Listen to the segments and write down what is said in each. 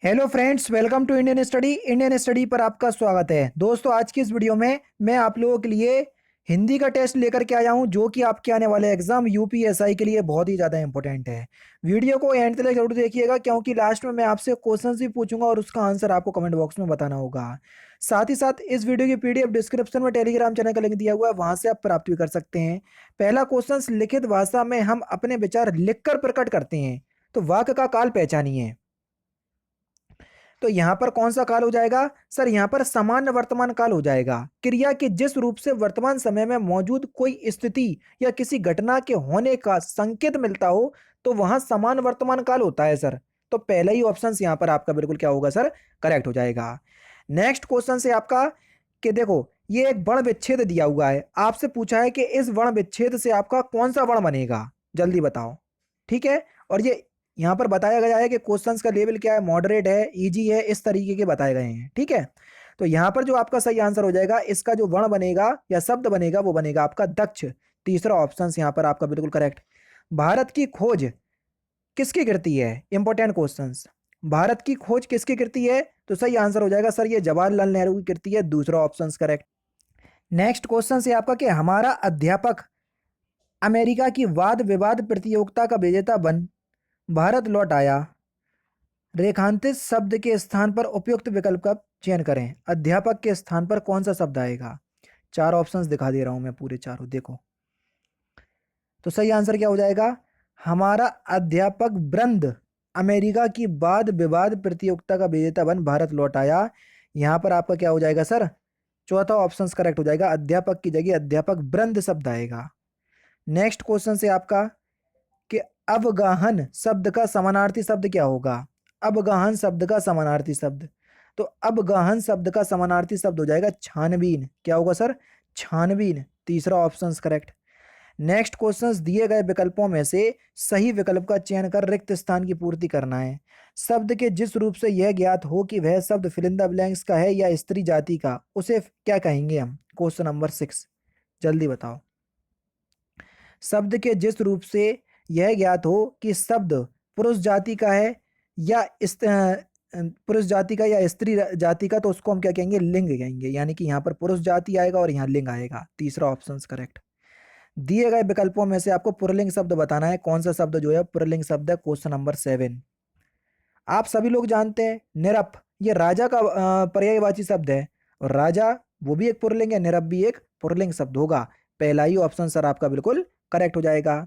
Hello friends, welcome to Indian study पर आपका स्वागत है। दोस्तों, आज की इस वीडियो में मैं आप लोगों के लिए हिंदी का टेस्ट लेकर के आया हूं, जो कि आपके आने वाले एग्जाम यूपीएसआई के लिए बहुत ही ज़्यादा इंपॉर्टेंट है। वीडियो को एंड तक जरूर देखिएगा, क्योंकि लास्ट में मैं आपसे क्वेश्चंस भी पूछूंगा और उसका आंसर आपको कमेंट बॉक्स में बताना होगा। साथ ही साथ इस वीडियो की पीडीएफ डिस्क्रिप्शन में टेलीग्राम चैनल का लिंक दिया हुआ है, वहां से आप प्राप्त भी कर सकते हैं। पहला क्वेश्चन, लिखित भाषा में हम अपने विचार लिखकर प्रकट करते हैं, तो वाक्य का काल पहचानिए। तो यहां पर कौन सा काल हो जाएगा सर? यहां पर सामान्य वर्तमान काल हो जाएगा। क्रिया के जिस रूप से वर्तमान समय में मौजूद कोई स्थिति या किसी घटना के होने का संकेत मिलता हो, तो वहां समान वर्तमान काल होता है सर। तो पहला ही ऑप्शन यहां पर आपका बिल्कुल क्या होगा सर? करेक्ट हो जाएगा। नेक्स्ट क्वेश्चन से आपका कि देखो, ये एक वर्ण विच्छेद दिया हुआ है, आपसे पूछा है कि इस वर्ण विच्छेद से आपका कौन सा वर्ण बनेगा, जल्दी बताओ। ठीक है, और ये यहाँ पर बताया गया है कि क्वेश्चंस का लेवल क्या है, मॉडरेट है, इजी है, इस तरीके के बताए गए हैं। ठीक है, तो यहाँ पर जो आपका सही आंसर हो जाएगा, इसका जो वर्ण बनेगा या शब्द बनेगा वो बनेगा आपका दक्ष। तीसरा ऑप्शन यहाँ पर आपका बिल्कुल करेक्ट। भारत की खोज किसकी कृति है? Important question. भारत की खोज किसकी कृति है? तो सही आंसर हो जाएगा सर, ये जवाहरलाल नेहरू की कृति है। दूसरा ऑप्शन करेक्ट। नेक्स्ट क्वेश्चन से आपका कि हमारा अध्यापक अमेरिका की वाद विवाद प्रतियोगिता का विजेता बन भारत लौट आया। रेखांकित शब्द के स्थान पर उपयुक्त विकल्प का चयन करें। अध्यापक के स्थान पर कौन सा शब्द आएगा? चार ऑप्शंस दिखा दे रहा हूं मैं, पूरे चारों देखो। तो सही आंसर क्या हो जाएगा? हमारा अध्यापक वृंद अमेरिका की वाद विवाद प्रतियोगिता का विजेता बन भारत लौट आया। यहां पर आपका क्या हो जाएगा सर? चौथा ऑप्शन करेक्ट हो जाएगा। अध्यापक की जगह अध्यापक वृंद शब्द आएगा। नेक्स्ट क्वेश्चन से आपका कि अवगाहन शब्द का समानार्थी शब्द क्या होगा? अवगाहन शब्द का समानार्थी शब्द, तो अवगाहन शब्द का समानार्थी शब्द हो जाएगा छानबीन। क्या होगा सर? छानबीन। तीसरा ऑप्शन करेक्ट। नेक्स्ट क्वेश्चंस, दिए गए विकल्पों में से सही विकल्प का चयन कर रिक्त स्थान की पूर्ति करना है। शब्द के जिस रूप से यह ज्ञात हो कि वह शब्द फिल इन द ब्लैंक्स का है या स्त्री जाति का, उसे क्या कहेंगे हम? क्वेश्चन नंबर 6, जल्दी बताओ। शब्द के जिस रूप से यह ज्ञात हो कि शब्द पुरुष जाति का है या पुरुष जाति का या स्त्री जाति का, तो उसको हम क्या कहेंगे? लिंग कहेंगे। यानी कि यहाँ पर पुरुष जाति आएगा और यहाँ लिंग आएगा। तीसरा ऑप्शन करेक्ट। दिए गए विकल्पों में से आपको पुल्लिंग शब्द बताना है, कौन सा शब्द जो है पुल्लिंग शब्द है। क्वेश्चन नंबर 7, आप सभी लोग जानते हैं निरप, ये राजा का पर्यायवाची शब्द है, और राजा वो भी एक पुल्लिंग है, निरप भी एक पुल्लिंग शब्द होगा। पहला ही ऑप्शन सर आपका बिल्कुल करेक्ट हो जाएगा।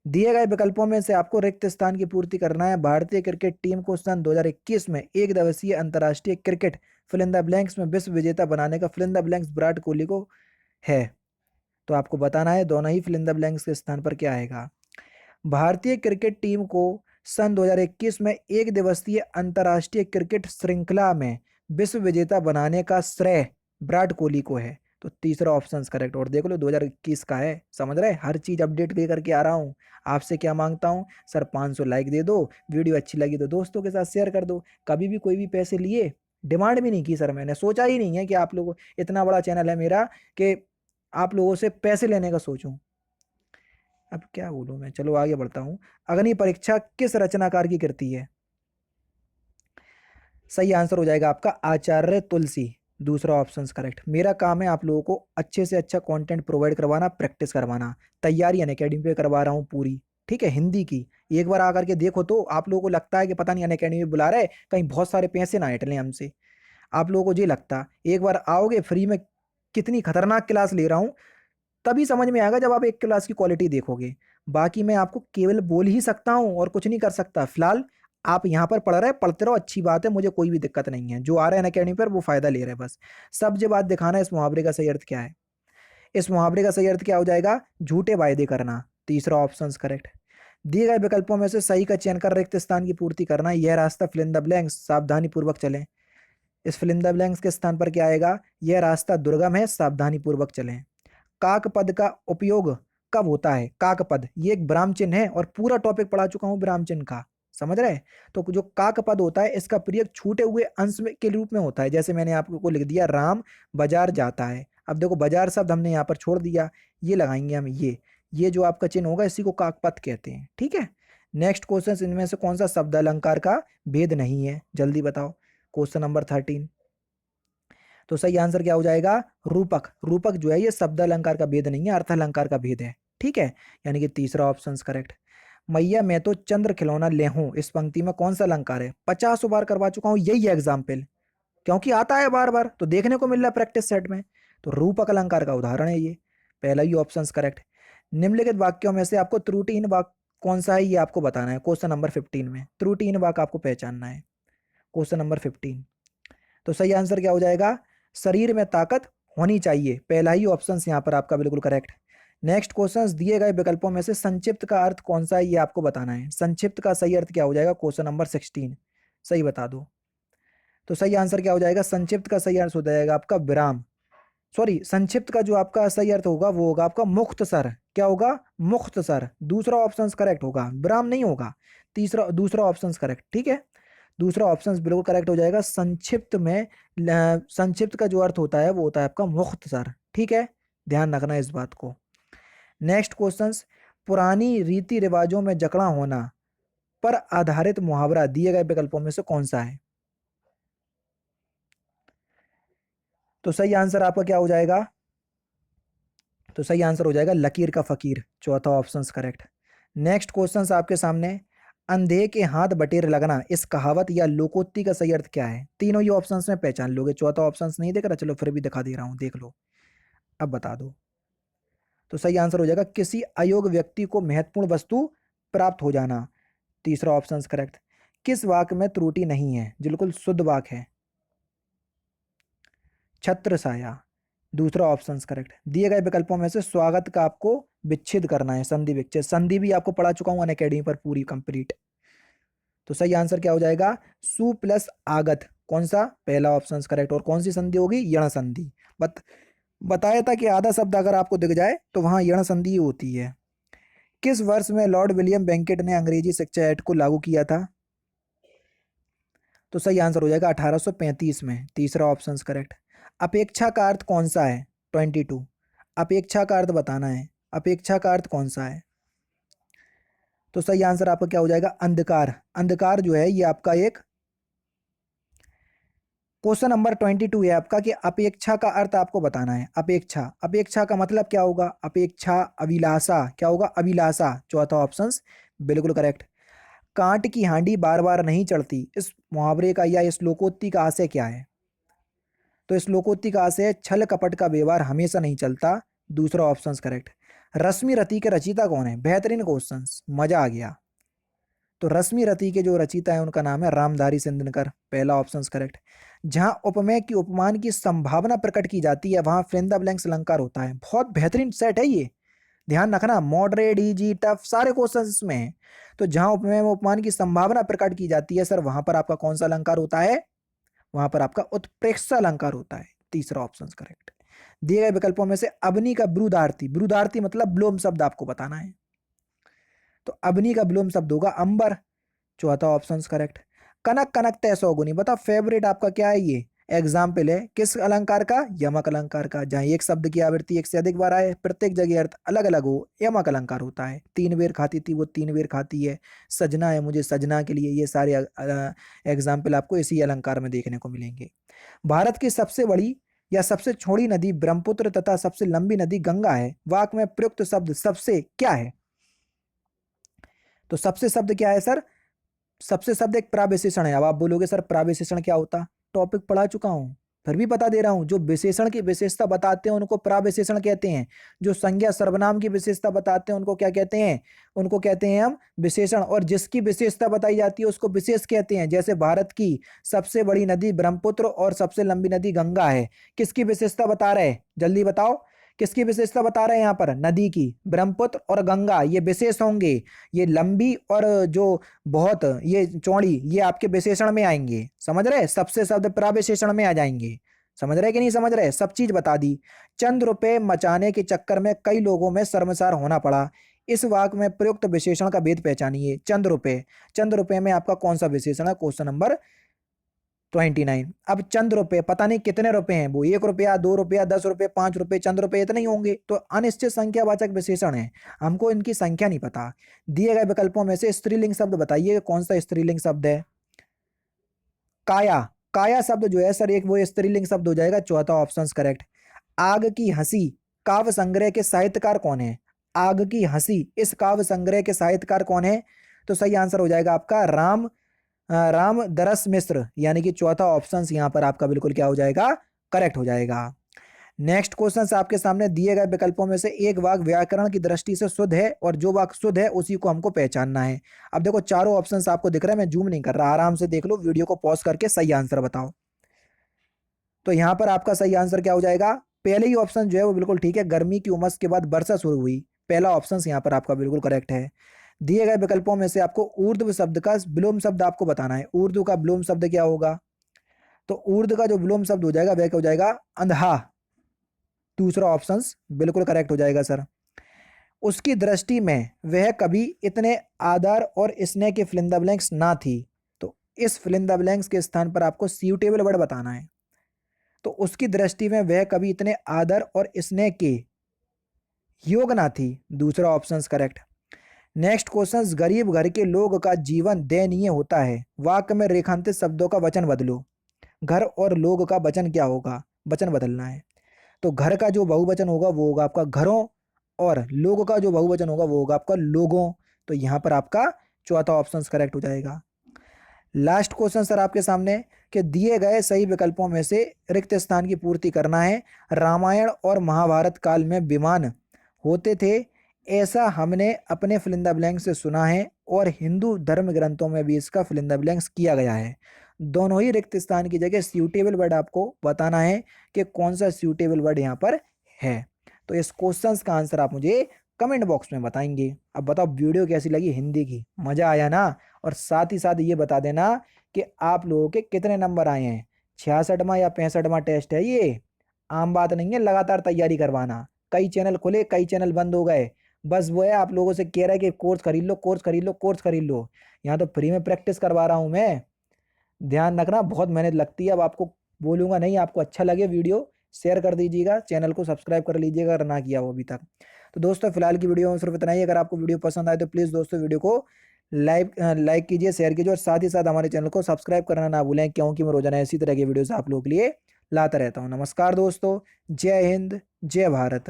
दिए गए विकल्पों में से आपको रिक्त स्थान की पूर्ति करना है। भारतीय क्रिकेट टीम को सन 2021 में एक दिवसीय अंतर्राष्ट्रीय cricket fill in the blanks में विश्व विजेता बनाने का fill in the blanks Virat Kohli को है। तो आपको बताना है दोनों ही फिल इन द ब्लैंक्स के स्थान पर क्या आएगा। भारतीय क्रिकेट टीम को सन 2021 में एक दिवसीय अंतर्राष्ट्रीय क्रिकेट श्रृंखला में विश्व विजेता बनाने का श्रेय विराट कोहली को है। तो तीसरा ऑप्शन करेक्ट। और देख लो 2021 का है, समझ रहे? हर चीज अपडेट लेकर के आ रहा हूँ। आपसे क्या मांगता हूँ सर? 500 लाइक दे दो, वीडियो अच्छी लगी तो दोस्तों के साथ शेयर कर दो। कभी भी कोई भी पैसे लिए डिमांड भी नहीं की सर, मैंने सोचा ही नहीं है कि आप लोगों, इतना बड़ा चैनल है मेरा कि आप लोगों से पैसे लेने का सोचूं। अब क्या बोलूं मैं, चलो आगे बढ़ता हूं। अग्नि परीक्षा किस रचनाकार की कृति है? सही आंसर हो जाएगा आपका आचार्य तुलसी। दूसरा ऑप्शन करेक्ट। मेरा काम है आप लोगों को अच्छे से अच्छा कंटेंट प्रोवाइड करवाना, प्रैक्टिस करवाना। तैयारी अनअकैडमी पे करवा रहा हूँ पूरी, ठीक है, हिंदी की। एक बार आकर के देखो तो आप लोगों को लगता है कि पता नहीं अनअकैडमी बुला रहे, कहीं बहुत सारे पैसे ना हट लें हमसे। आप लोगों को ये लगता, एक बार आओगे फ्री में कितनी खतरनाक क्लास ले रहा हूँ, तभी समझ में आएगा जब आप एक क्लास की क्वालिटी देखोगे। बाकी मैं आपको केवल बोल ही सकता हूँ और कुछ नहीं कर सकता। फिलहाल आप यहाँ पर पढ़ रहे, पढ़ते रहो, अच्छी बात है, मुझे कोई भी दिक्कत नहीं है। जो आ रहे हैं अकेडमी पर वो फायदा ले रहे हैं बस। सब जो बात दिखाना है, इस मुहावरे का सही अर्थ क्या है? इस मुहावरे का सही अर्थ क्या हो जाएगा? झूठे वायदे करना। तीसरा ऑप्शन करेक्ट। दिए गए विकल्पों में से सही का चयन कर रिक्त स्थान की पूर्ति करना। यह रास्ता फिल इन द ब्लैंक्स, सावधानी पूर्वक चलें। इस फिल इन द ब्लैंक्स के स्थान पर क्या आएगा? यह रास्ता दुर्गम है, सावधानी पूर्वक चलें। काक पद का उपयोग कब होता है? काक पद ये एक विराम चिन्ह है, और पूरा टॉपिक पढ़ा चुका हूं विराम चिन्ह का, समझ रहे? तो जो काक पद होता है, इसका प्रयोग छूटे हुए अंश के रूप में होता है। जैसे मैंने आपको लिख दिया, राम बाजार जाता है। अब देखो बाजार शब्द हमने यहाँ पर छोड़ दिया, ये लगाएंगे हम, ये जो आपका चिन्ह होगा इसी को काक पद कहते हैं। ठीक है, नेक्स्ट क्वेश्चन, इनमें से कौन सा शब्द अलंकार का भेद नहीं है, जल्दी बताओ। Question number 13। तो सही आंसर क्या हो जाएगा? रूपक। रूपक जो है ये शब्द अलंकार का भेद नहीं है, अर्थ अलंकार का भेद है। ठीक है, यानी कि तीसरा ऑप्शन करेक्ट। मैया मैं तो चंद्र खिलौना ले हूं, इस पंक्ति में कौन सा अलंकार है? 50 बार करवा चुका हूं यही एग्जाम्पल, क्योंकि आता है बार बार तो देखने को मिल रहा है प्रैक्टिस सेट में। तो रूपक अलंकार का उदाहरण है ये, पहला ही ऑप्शन करेक्ट। निम्नलिखित वाक्यों में से आपको त्रुटिहीन वाक्य कौन सा है ये आपको बताना है। क्वेश्चन नंबर 15 में त्रुटिहीन वाक्य आपको पहचानना है। Question number 15। तो सही आंसर क्या हो जाएगा? शरीर में ताकत होनी चाहिए, पहला ही ऑप्शन यहाँ पर आपका बिल्कुल करेक्ट। नेक्स्ट क्वेश्चन, दिए गए विकल्पों में से संक्षिप्त का अर्थ कौन सा है ये आपको बताना है। संक्षिप्त का सही अर्थ क्या हो जाएगा? क्वेश्चन नंबर 16 सही बता दो। तो सही आंसर क्या हो जाएगा? संक्षिप्त का सही अर्थ हो जाएगा आपका विराम, सॉरी संक्षिप्त का जो आपका सही अर्थ होगा वो होगा आपका मुख्तसर। क्या होगा? मुख्तसर। दूसरा ऑप्शन करेक्ट होगा, विराम नहीं होगा। दूसरा ऑप्शन करेक्ट, ठीक है। दूसरा ऑप्शन बिल्कुल करेक्ट हो जाएगा। संक्षिप्त में संक्षिप्त का जो अर्थ होता है वो होता है आपका मुख्तसर, ठीक है, ध्यान रखना इस बात को। नेक्स्ट क्वेश्चन, पुरानी रीति रिवाजों में जकड़ा होना पर आधारित मुहावरा दिए गए विकल्पों में से कौन सा है? तो सही आंसर आपका क्या हो जाएगा? तो सही आंसर हो जाएगा लकीर का फकीर, चौथा ऑप्शन करेक्ट। नेक्स्ट क्वेश्चन आपके सामने, अंधे के हाथ बटेर लगना, इस कहावत या लोकोक्ति का सही अर्थ क्या है? तीनों ही ऑप्शंस में पहचान लोगे, चौथा ऑप्शन नहीं देख रहा, चलो फिर भी दिखा दे रहा हूं, देख लो, अब बता दो। तो सही आंसर हो जाएगा किसी अयोग्य व्यक्ति को महत्वपूर्ण वस्तु प्राप्त हो जाना, तीसरा ऑप्शन करेक्ट। किस वाक्य में त्रुटि नहीं है? बिल्कुल शुद्ध वाक्य है, छत्र छाया, दूसरा ऑप्शन करेक्ट। दिए गए विकल्पों में से स्वागत का आपको विच्छेद करना है, संधि विच्छेद। संधि भी आपको पढ़ा चुका हूं अनअकैडमी पर पूरी कंप्लीट। तो सही आंसर क्या हो जाएगा? सु प्लस आगत, कौन सा? पहला ऑप्शन करेक्ट। और कौन सी संधि होगी? यण संधि। बताया था कि आधा शब्द अगर आपको दिख जाए तो वहां यण संधि होती है। किस वर्ष में लॉर्ड विलियम बेंकेट ने अंग्रेजी शिक्षा एक्ट को लागू किया था? तो सही आंसर हो जाएगा 1835 में, तीसरा ऑप्शन करेक्ट। अपेक्षा का अर्थ कौन सा है? 22। अपेक्षा का अर्थ बताना है, अपेक्षा का अर्थ कौन सा है? तो सही आंसर आपका क्या हो जाएगा? अंधकार। अंधकार जो है ये आपका एक क्वेश्चन नंबर 22 है आपका कि अपेक्षा का अर्थ आपको बताना है। अपेक्षा, अपेक्षा का मतलब क्या होगा? अपेक्षा, अभिलाषा, क्या होगा? अभिलाषा, चौथा ऑप्शन बिल्कुल करेक्ट। कांट की हांडी बार बार नहीं चढ़ती, इस मुहावरे का या इस लोकोक्ति का आशय क्या है? तो इस लोकोक्ति का आशय छल कपट का व्यवहार हमेशा नहीं चलता, दूसरा ऑप्शन करेक्ट। रश्मि रति के रचयिता कौन है? बेहतरीन क्वेश्चन, मजा आ गया। तो रश्मि रति के जो रचयिता है उनका नाम है रामधारी सिंधनकर, पहला ऑप्शन करेक्ट। जहां उपमेय की उपमान की संभावना प्रकट की जाती है वहां फिल इन द ब्लैंक्स अलंकार होता है। बहुत बेहतरीन सेट है ये, ध्यान रखना, मॉडरेट, इजी, टफ सारे क्वेश्चन इसमें हैं। तो जहां उपमेय में उपमान की संभावना प्रकट की जाती है सर, वहां पर आपका कौन सा अलंकार होता है? वहां पर आपका उत्प्रेक्षा अलंकार होता है, तीसरा ऑप्शन करेक्ट। दिए गए विकल्पों में से अवनी का ब्रूदार्थी, ब्रूदार्थी मतलब ब्लोम शब्द आपको बताना है। तो अवनी का ब्लोम शब्द होगा अंबर, चौथा ऑप्शन करेक्ट। कनक कनक तैसो गुनी, बता फेवरेट आपका क्या है? ये एग्जाम्पल है किस अलंकार का? यमक अलंकार का। जहां एक शब्द की आवृत्ति एक से अधिक बार आए, प्रत्येक जगह अर्थ अलग अलग हो, यमक अलंकार होता है। 3 बेर खाती थी वो 3 बेर खाती है, सजना है मुझे सजना के लिए, ये सारे एग्जाम्पल आपको इसी अलंकार में देखने को मिलेंगे। भारत की सबसे बड़ी या सबसे छोटी नदी ब्रह्मपुत्र तथा सबसे लंबी नदी गंगा है, वाक्य में प्रयुक्त शब्द सबसे क्या है? तो सबसे शब्द क्या है सर? सबसे शब्द एक प्राविशेषण है। अब आप बोलोगे सर प्राविशेषण क्या होता? टॉपिक पढ़ा चुका हूं, फिर भी बता दे रहा हूं। जो विशेषण की विशेषता बताते हैं उनको प्राविशेषण कहते हैं। जो संज्ञा सर्वनाम की विशेषता बताते हैं उनको क्या कहते हैं? उनको कहते हैं हम विशेषण। और जिसकी विशेषता बताई जाती है उसको विशेष कहते हैं। जैसे भारत की सबसे बड़ी नदी ब्रह्मपुत्र और सबसे लंबी नदी गंगा है, किसकी विशेषता बता रहे हैं? जल्दी बताओ, किसकी विशेषता बता रहे हैं यहाँ पर? नदी की। ब्रह्मपुत्र और गंगा ये विशेष होंगे, ये लंबी और जो बहुत ये चौड़ी ये आपके विशेषण में आएंगे, समझ रहे? सबसे शब्द प्राविशेषण में आ जाएंगे, समझ रहे कि नहीं समझ रहे? सब चीज बता दी। चंद रुपए मचाने के चक्कर में कई लोगों में शर्मसार होना पड़ा, इस वाक्य में प्रयुक्त विशेषण का भेद पहचानिए। चंद रुपए, चंद रुपए में आपका कौन सा विशेषण है? Question number 29। अब चंद रुपए पता नहीं कितने रुपए हैं, वो 1 रुपया, 2 रुपया, 10 रुपये, 5 रुपये, चंद रुपए इतने ही होंगे। तो अनिश्चित संख्यावाचक विशेषण है, हमको इनकी संख्या नहीं पता। दिए गए विकल्पों में से स्त्रीलिंग शब्द बताइए, कौन सा स्त्रीलिंग शब्द है? काया। काया शब्द जो है सर एक वो स्त्रीलिंग शब्द हो जाएगा, चौथा ऑप्शन करेक्ट। आग की हंसी काव्य संग्रह के साहित्यकार कौन है? आग की हंसी इस काव्य संग्रह के साहित्यकार कौन है? तो सही आंसर हो जाएगा आपका राम दरस मिश्र, यानी कि चौथा ऑप्शन यहाँ पर आपका बिल्कुल क्या हो जाएगा? करेक्ट हो जाएगा। नेक्स्ट क्वेश्चन आपके सामने दिए गए विकल्पों में से एक वाक्य व्याकरण की दृष्टि से शुद्ध है और जो वाक्य शुद्ध है उसी को हमको पहचानना है। अब देखो चारों ऑप्शंस आपको दिख रहा है, मैं जूम नहीं कर रहा, आराम से देख लो, वीडियो को पॉज करके सही आंसर बताओ। तो यहां पर आपका सही आंसर क्या हो जाएगा? पहले ही ऑप्शन जो है वो बिल्कुल ठीक है, गर्मी की उमस के बाद वर्षा शुरू हुई, पहला ऑप्शन यहाँ पर आपका बिल्कुल करेक्ट है। दिए गए विकल्पों में से आपको ऊर्ध्व शब्द का विलोम शब्द आपको बताना है। उर्दू का विलोम शब्द क्या होगा? तो उर्दू का जो विलोम शब्द हो जाएगा वह क्या हो जाएगा? अंधा, दूसरा ऑप्शन बिल्कुल करेक्ट हो जाएगा सर। उसकी दृष्टि में वह कभी इतने आदर और स्नेह के फिल इन द ब्लैंक्स ना थी। तो इस फिल इन द ब्लैंक्स के स्थान पर आपको सूटेबल वर्ड बताना है। तो उसकी दृष्टि में वह कभी इतने आदर और स्नेह के योग ना थी, दूसरा ऑप्शन करेक्ट। नेक्स्ट क्वेश्चन, गरीब घर के लोग का जीवन दयनीय होता है, वाक्य में रेखांकित शब्दों का वचन बदलो। घर और लोग का वचन क्या होगा? वचन बदलना है। तो घर का जो बहुवचन होगा वो होगा आपका घरों, और लोगों का जो बहुवचन होगा वो होगा आपका लोगों। तो यहां पर आपका चौथा ऑप्शन करेक्ट हो जाएगा। लास्ट क्वेश्चन सर आपके सामने कि दिए गए सही विकल्पों में से रिक्त स्थान की पूर्ति करना है। रामायण और महाभारत काल में विमान होते थे, ऐसा हमने अपने फिल इन द ब्लैंक से सुना है और हिंदू धर्म ग्रंथों में भी इसका फिल इन द ब्लैंक्स किया गया है। दोनों ही रिक्त स्थान की जगह सूटेबल वर्ड आपको बताना है कि कौन सा सूटेबल वर्ड यहाँ पर है। तो इस क्वेश्चन का आंसर आप मुझे कमेंट बॉक्स में बताएंगे। अब बताओ वीडियो कैसी लगी हिंदी की, मजा आया ना? और साथ ही साथ ये बता देना कि आप लोगों के कितने नंबर आए हैं। 66वां या 65वां टेस्ट है ये, आम बात नहीं है, लगातार तैयारी करवाना। कई चैनल खुले, कई चैनल बंद हो गए, बस वो है आप लोगों से कह रहा है कि कोर्स खरीद लो, कोर्स खरीद लो, कोर्स खरीद लो। यहाँ तो फ्री में प्रैक्टिस करवा रहा हूँ मैं, ध्यान रखना, बहुत मेहनत लगती है। अब आपको बोलूंगा नहीं, आपको अच्छा लगे वीडियो शेयर कर दीजिएगा, चैनल को सब्सक्राइब कर लीजिएगा अगर ना किया हो अभी तक। तो दोस्तों फिलहाल की वीडियो में सिर्फ इतना ही। अगर आपको वीडियो पसंद आए तो प्लीज़ दोस्तों वीडियो को लाइक कीजिए, शेयर कीजिए और साथ ही साथ हमारे चैनल को सब्सक्राइब करना ना भूलें, क्योंकि मैं रोजाना इसी तरह की वीडियोस आप लोगों के लिए लाता रहता हूँ। नमस्कार दोस्तों, जय हिंद, जय भारत।